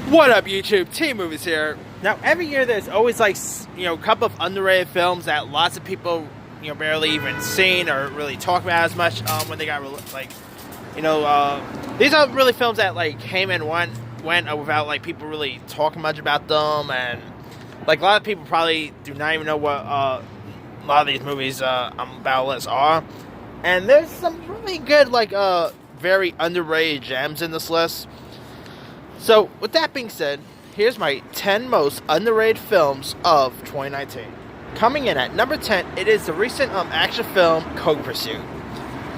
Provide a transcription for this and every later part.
What up, YouTube? T-Movies here. Now, every year there's always a couple of underrated films that lots of people, barely even seen or really talk about as much when they got these are really films that came and went without people really talking much about them, and a lot of people probably do not even know what a lot of these movies I'm about to list are. And there's some really good very underrated gems in this list. So, with that being said, here's my 10 most underrated films of 2019. Coming in at number 10, it is the recent action film, Cold Pursuit.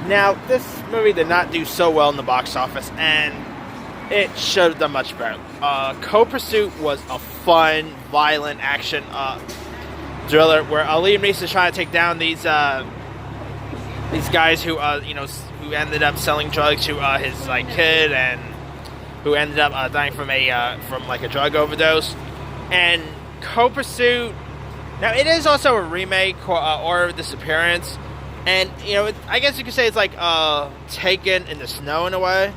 Now, this movie did not do so well in the box office, and it should have done much better. Cold Pursuit was a fun, violent action thriller where Liam Neeson is trying to take down these guys who ended up selling drugs to his kid, and who ended up dying from a drug overdose. And Cold Pursuit, now it is also a remake called Order of Disappearance, and I guess you could say it's Taken in the snow in a way.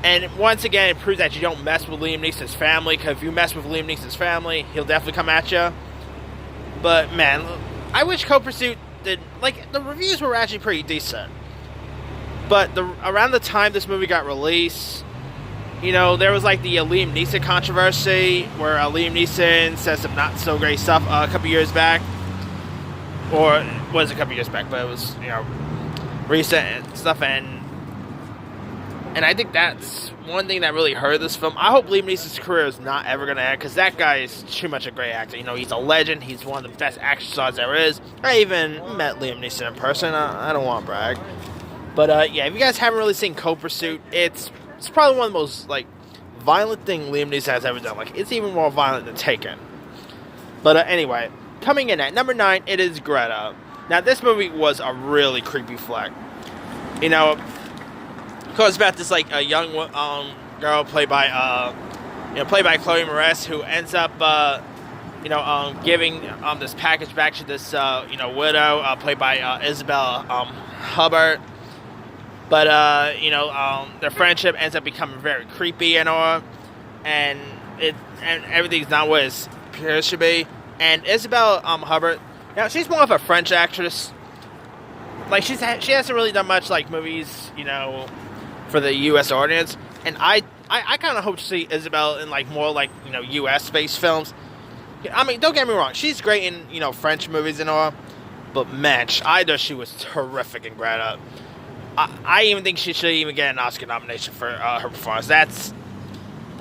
And once again, it proves that you don't mess with Liam Neeson's family, because if you mess with Liam Neeson's family, he'll definitely come at you. But man, I wish Cold Pursuit did, the reviews were actually pretty decent. But around the time this movie got released, there was the Liam Neeson controversy, where Liam Neeson said some not so great stuff a couple years back. Or it was a couple years back, but it was, recent and stuff. And I think that's one thing that really hurt this film. I hope Liam Neeson's career is not ever going to end, because that guy is too much a great actor. He's a legend. He's one of the best action stars there is. I even met Liam Neeson in person. I don't want to brag. But, yeah, if you guys haven't really seen Cold Pursuit, it's probably one of the most, violent thing Liam Neeson has ever done. It's even more violent than Taken. But, anyway, coming in at number 9, it is Greta. Now, this movie was a really creepy flick. Of course, it's about this, a young girl played by Chloe Moretz, who ends up, giving this package back to this, widow, played by Isabel Hubbard. But, their friendship ends up becoming very creepy and all, and everything's not what it appears to be. And Isabel Hubbard, now she's more of a French actress. She hasn't really done much movies, for the U.S. audience. And I kind of hope to see Isabel in more U.S. based films. I mean, don't get me wrong, she's great in French movies and all, but man, I thought she was terrific in Greta. I even think she should even get an Oscar nomination for her performance. That's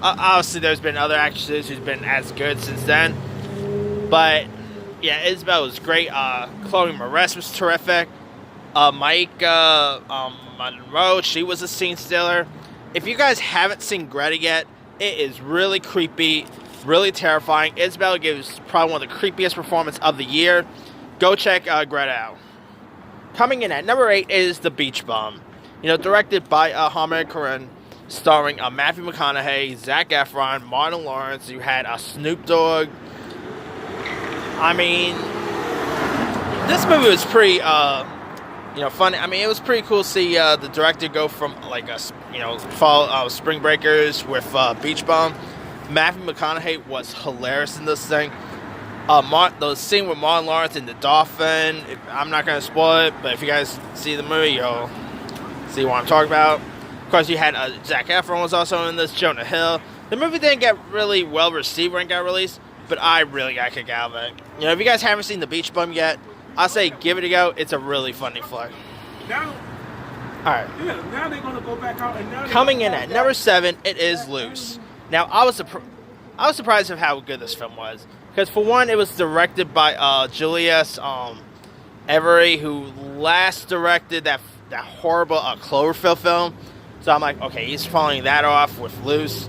obviously there's been other actresses who's been as good since then, but yeah, Isabel was great. Chloe Moretz was terrific. Micah Monroe, she was a scene stealer. If you guys haven't seen Greta yet, it is really creepy, really terrifying. Isabel gives probably one of the creepiest performances of the year. Go check Greta out. Coming in at number 8 is The Beach Bum. Directed by Hamid Karim, starring Matthew McConaughey, Zac Efron, Martin Lawrence. You had Snoop Dogg. I mean, this movie was pretty, funny. I mean, it was pretty cool to see the director go from fall Spring Breakers with Beach Bum. Matthew McConaughey was hilarious in this thing. The scene with Martin Lawrence and the dolphin, I'm not going to spoil it, but if you guys see the movie, you'll see what I'm talking about. Of course, you had Zac Efron was also in this, Jonah Hill. The movie didn't get really well received when it got released, but I really got a kick out of it. If you guys haven't seen The Beach Bum yet, I'll say give it a go. It's a really funny flick. Alright. Yeah, now they're going to go back out and now coming in at number 7, it is Loose. Now, I was surprised of how good this film was. Because for one, it was directed by Julius Avery, who last directed that horrible Cloverfield film. So I'm like, okay, he's following that off with Loose.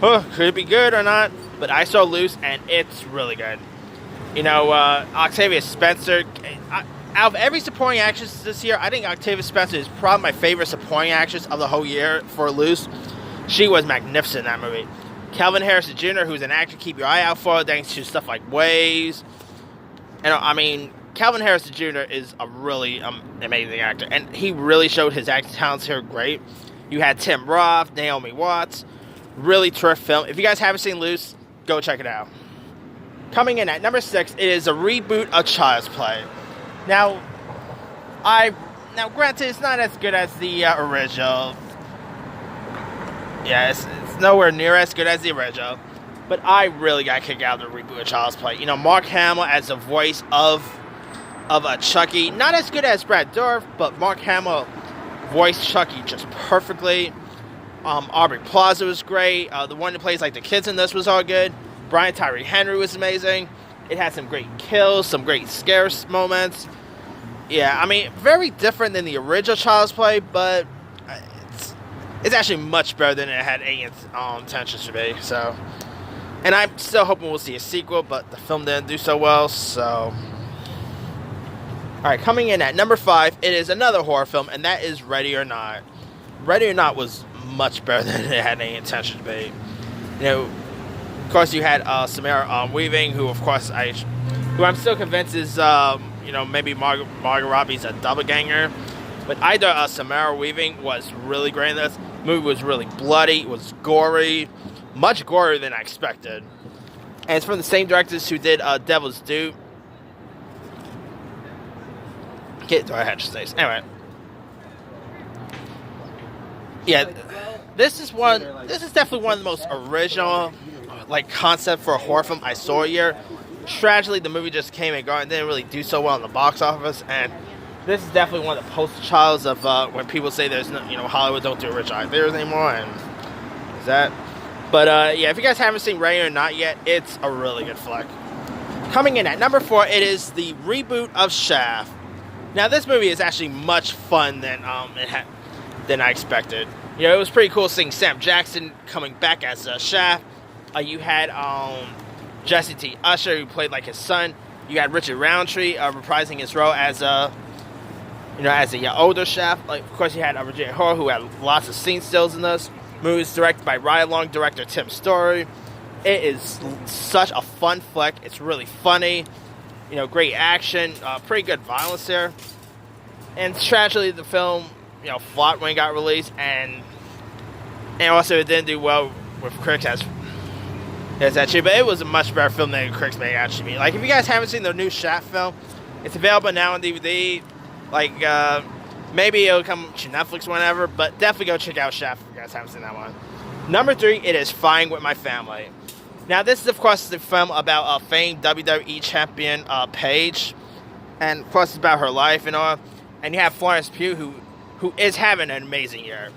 Could it be good or not? But I saw Loose, and it's really good. Octavia Spencer. Out of every supporting actress this year, I think Octavia Spencer is probably my favorite supporting actress of the whole year for Loose. She was magnificent in that movie. Calvin Harris Jr., who's an actor, keep your eye out for, thanks to stuff like Waves. And I mean, Calvin Harris Jr. is a really amazing actor, and he really showed his acting talents here great. You had Tim Roth, Naomi Watts, Really terrific film. If you guys haven't seen Loose, go check it out. Coming in at number 6, it is a reboot of Child's Play. Now, granted, it's not as good as the original. Yeah, it's nowhere near as good as the original. But I really got a kick out of the reboot of Child's Play. You know, Mark Hamill as the voice of Chucky. Not as good as Brad Dourif, but Mark Hamill voiced Chucky just perfectly. Aubrey Plaza was great. The one that plays like the kids in this was all good. Brian Tyree Henry was amazing. It had some great kills, some great scare moments. Yeah, I mean, very different than the original Child's Play, but it's actually much better than it had any intentions to be. So, and I'm still hoping we'll see a sequel, but the film didn't do so well. So, all right, coming in at number 5, it is another horror film, and that is Ready or Not. Ready or Not was much better than it had any intention to be. You know, of course, you had Samara Weaving, who, of course, I'm still convinced is, maybe Margot Robbie's a doppelganger. But either Samara Weaving was really great in this. The movie was really bloody. It was gory. Much gorier than I expected. And it's from the same directors who did Devil's Due. Get through our head stays. Anyway. Yeah, this is definitely one of the most original concept for a horror film I saw a year. Tragically, the movie just came and gone and didn't really do so well in the box office, and this is definitely one of the poster childs of when people say there's no, Hollywood don't do original ideas anymore, and is that. But if you guys haven't seen Ready or Not yet, it's a really good flick. Coming in at number 4, it is the reboot of Shaft. Now, this movie is actually much fun than I expected. It was pretty cool seeing Sam Jackson coming back as Shaft. You had Jesse T. Usher, who played like his son. You had Richard Roundtree reprising his role as the older Shaft. Of course, you had Virginia Hore, who had lots of scene stills in this. The movie was directed by ride-along director Tim Story. It is such a fun flick. It's really funny. Great action, pretty good violence there. And tragically, the film, flopped when it got released, and also it didn't do well with critics as actually, but it was a much better film than critics made out to be. If you guys haven't seen the new Shaft film, it's available now on DVD. Maybe it'll come to Netflix whenever, but definitely go check out Shaft if you guys haven't seen that one. Number 3, it is Fine With My Family. Now, this is, of course, the film about famed WWE champion Paige, and of course, it's about her life and all. And you have Florence Pugh, who is having an amazing year.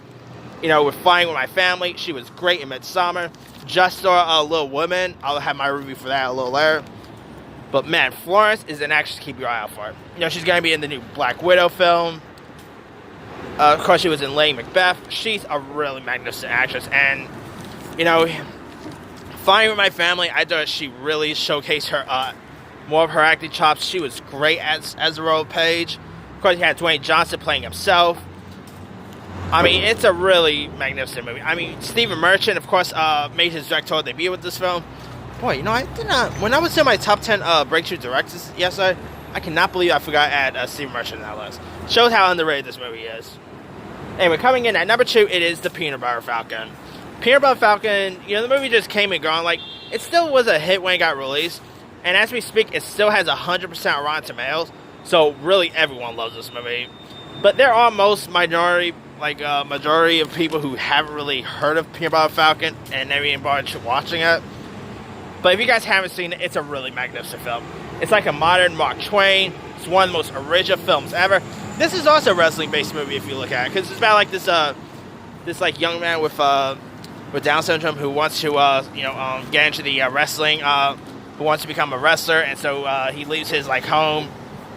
With Fine With My Family, she was great in Midsommar. Just saw Little Women. I'll have my review for that a little later. But man, Florence is an actress to keep your eye out for. She's going to be in the new Black Widow film. Of course, she was in Lady Macbeth. She's a really magnificent actress. And, Fine With My Family, I thought she really showcased her more of her acting chops. She was great as the role of Paige. Of course, you had Dwayne Johnson playing himself. I mean, it's a really magnificent movie. I mean, Stephen Merchant, of course, made his directorial debut with this film. Boy, I did not... When I was in my top 10 breakthrough directors yesterday, I cannot believe I forgot to add Stephen Merchant in that list. Shows how underrated this movie is. Anyway, coming in at number 2, it is The Peanut Butter Falcon. Peanut Butter Falcon, the movie just came and gone. It still was a hit when it got released. And as we speak, it still has 100% Rotten Tomatoes. So, really, everyone loves this movie. But there are majority of people who haven't really heard of Peanut Butter Falcon and never even bothered watching it. But if you guys haven't seen it, it's a really magnificent film. It's like a modern Mark Twain. It's one of the most original films ever. This is also a wrestling-based movie if you look at it, because it's about this young man with Down syndrome who wants to get into the wrestling, who wants to become a wrestler, and so he leaves his home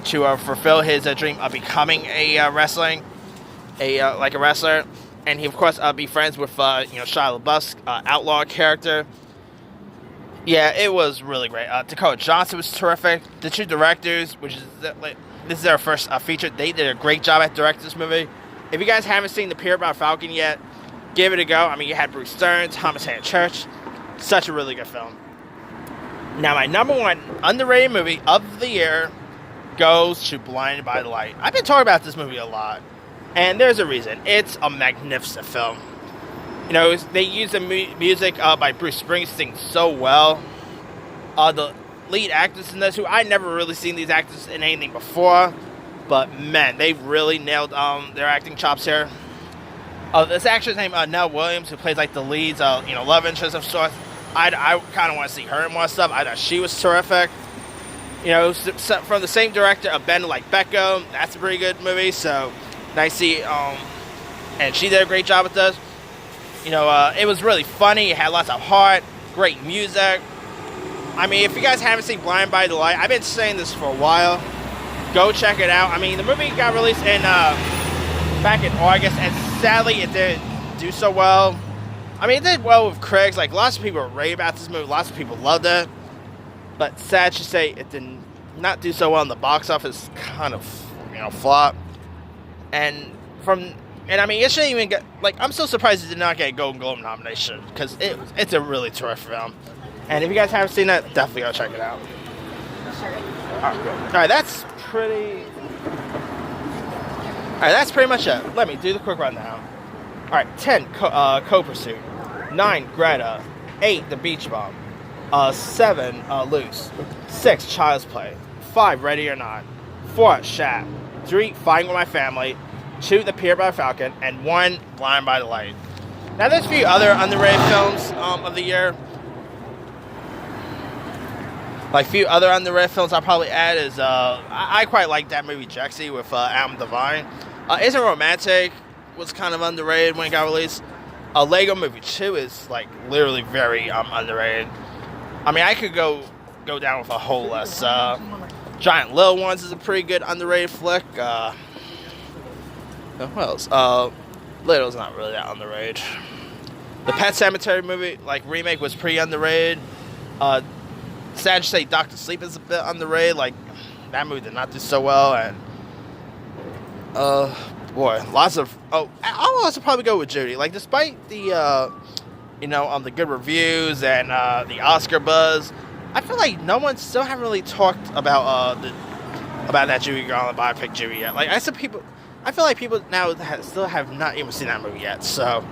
to fulfill his dream of becoming a wrestler, and he of course be friends with Shia LaBeouf's outlaw character. Yeah, it was really great. Dakota Johnson was terrific. The two directors, which is this is their first feature, they did a great job at directing this movie. If you guys haven't seen The Peanut Butter Falcon yet, give it a go. I mean, you had Bruce Stern, Thomas Hayden Church. Such a really good film. Now, my number 1 underrated movie of the year goes to Blinded by the Light. I've been talking about this movie a lot, and there's a reason. It's a magnificent film. You know, they use the music by Bruce Springsteen so well. The lead actors in this, who I never really seen these actors in anything before, but man, they really nailed their acting chops here. This actor's name Nell Williams, who plays like the leads, love interest of sorts. I kind of want to see her in more stuff. I thought she was terrific. You know, from the same director of Ben Like Beckham. That's a pretty good movie. So nice to see. And she did a great job with this. You know, it was really funny. It had lots of heart. Great music. I mean, if you guys haven't seen Blind by the Light, I've been saying this for a while. Go check it out. I mean, the movie got released in back in August, and sadly, it didn't do so well. I mean, it did well with critics. Like, lots of people rave about this movie. Lots of people loved it. But sad to say, it did not do so well in the box office. Kind of, flop. And I mean, it shouldn't even get, like, I'm so surprised it did not get a Golden Globe nomination, because it's a really terrific film. And if you guys haven't seen it, definitely go check it out. Alright, that's pretty much it. Let me do the quick rundown. Alright, 10, Co-Pursuit. 9, Greta. 8, The Beach Bomb. 7, Loose. 6, Child's Play. 5, Ready or Not. 4, Shaft. 3, Fighting with My Family. 2, The Pier by Falcon. And 1, Blind by the Light. Now, there's a few other underrated films of the year. Like, a few other underrated films I'll probably add is, I quite like that movie, Jexy, with Adam Devine. Isn't Romantic was kind of underrated when it got released. Lego Movie 2 is, like, literally very underrated. I mean, I could go down with a whole list. Giant Little Ones is a pretty good underrated flick. What else? Little's not really that underrated. The Pet Sematary movie, like, remake was pretty underrated. Sad to say, Dr. Sleep is a bit underrated. Like, that movie did not do so well, and lots of. I'll also probably go with Judy. Like, despite the the good reviews and the Oscar buzz, I feel like no one still haven't really talked about that Judy Garland biopic Judy yet. Like, I feel like people now still have not even seen that movie yet. So,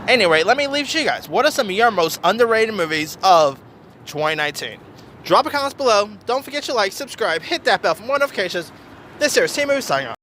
anyway, let me leave to you guys. What are some of your most underrated movies of 2019? Drop a comment below. Don't forget to like, subscribe, hit that bell for more notifications. This here is Team Movie signing off.